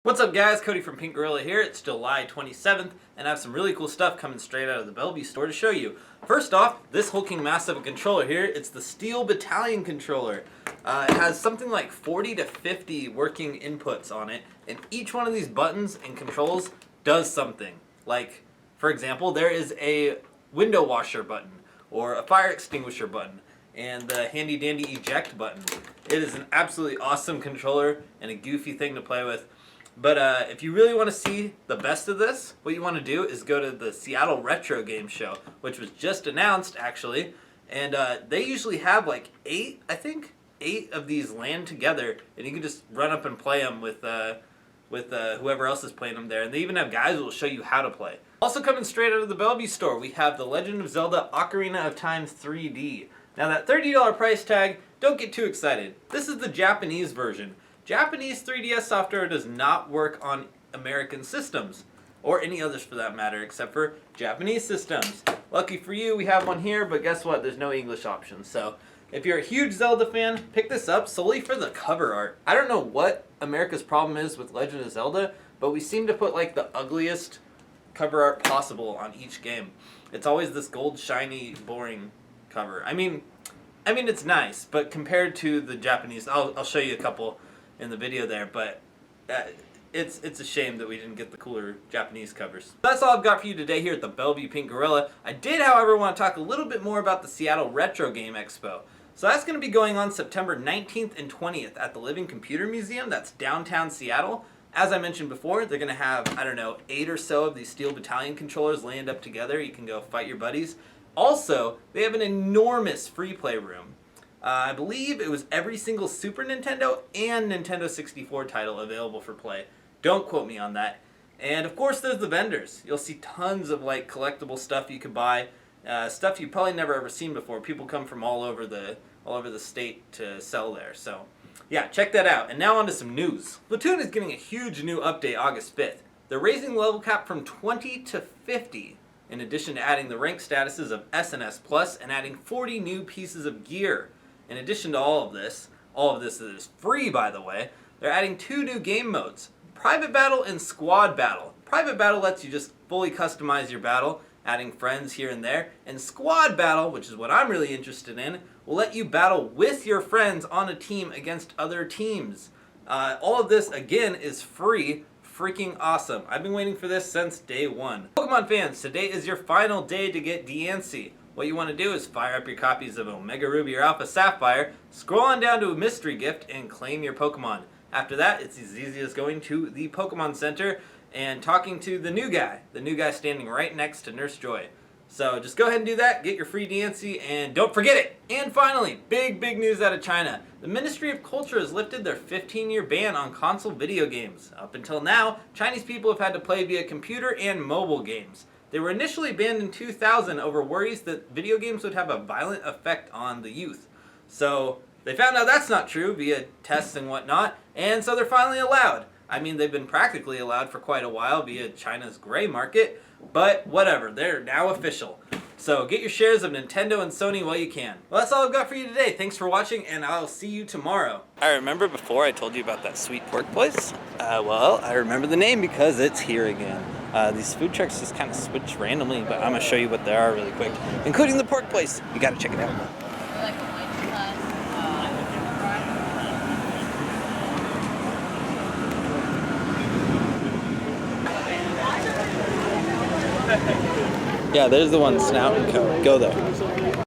What's up guys, Cody from Pink Gorilla here. It's July 27th and I have some really cool stuff coming straight out of the Bellevue store to show you. First off, this hulking massive controller here, it's the Steel Battalion controller. It has something like 40 to 50 working inputs on it, and each one of these buttons and controls does something. Like, for example, there is a window washer button, or a fire extinguisher button, and the handy dandy eject button. It is an absolutely awesome controller and a goofy thing to play with. But if you really want to see the best of this, what you want to do is go to the Seattle Retro Game Show, which was just announced actually, and they usually have like eight of these land together, and you can just run up and play them with whoever else is playing them there, and they even have guys who will show you how to play. Also coming straight out of the Bellevue store, we have The Legend of Zelda Ocarina of Time 3D. Now that $30 price tag, don't get too excited. This is the Japanese version. Japanese 3DS software does not work on American systems, or any others for that matter, except for Japanese systems. Lucky for you, we have one here, but guess what? There's no English option. So if you're a huge Zelda fan, pick this up solely for the cover art. I don't know what America's problem is with Legend of Zelda, but we seem to put like the ugliest cover art possible on each game. It's always this gold, shiny, boring cover. I mean it's nice, but compared to the Japanese, I'll show you a couple in the video there, but it's a shame that we didn't get the cooler Japanese covers. That's all I've got for you today here at the Bellevue Pink Gorilla. I did, however, want to talk a little bit more about the Seattle Retro Game Expo. So that's going to be going on September 19th and 20th at the Living Computer Museum. That's downtown Seattle. As I mentioned before, they're going to have, I don't know, 8 or so of these Steel Battalion controllers lined up together. You can go fight your buddies. Also, they have an enormous free play room. I believe it was every single Super Nintendo and Nintendo 64 title available for play. Don't quote me on that. And of course there's the vendors. You'll see tons of like collectible stuff you could buy, stuff you've probably never ever seen before. People come from all over the state to sell there. So yeah, check that out. And now on to some news. Splatoon is getting a huge new update August 5th. They're raising the level cap from 20 to 50. In addition to adding the rank statuses of SNS Plus and adding 40 new pieces of gear. In addition to all of this is free by the way, they're adding 2 new game modes, Private Battle and Squad Battle. Private Battle lets you just fully customize your battle, adding friends here and there, and Squad Battle, which is what I'm really interested in, will let you battle with your friends on a team against other teams. All of this, again, is free. Freaking awesome. I've been waiting for this since day one. Pokemon fans, today is your final day to get Diancie. What you want to do is fire up your copies of Omega Ruby or Alpha Sapphire, scroll on down to a mystery gift, and claim your Pokemon. After that, it's as easy as going to the Pokemon Center and talking to the new guy standing right next to Nurse Joy. So just go ahead and do that, get your free Diancie, and don't forget it! And finally, big news out of China. The Ministry of Culture has lifted their 15-year ban on console video games. Up until now, Chinese people have had to play via computer and mobile games. They were initially banned in 2000 over worries that video games would have a violent effect on the youth. So they found out that's not true via tests and whatnot, and so they're finally allowed. I mean, they've been practically allowed for quite a while via China's gray market, but whatever, they're now official. So get your shares of Nintendo and Sony while you can. Well, that's all I've got for you today. Thanks for watching, and I'll see you tomorrow. I remember before I told you about that sweet pork place? Well, I remember the name because it's here again. These food trucks just kind of switch randomly, but I'm going to show you what they are really quick, including the pork place. You got to check it out. Yeah, there's the one, Snout and Co. Go there.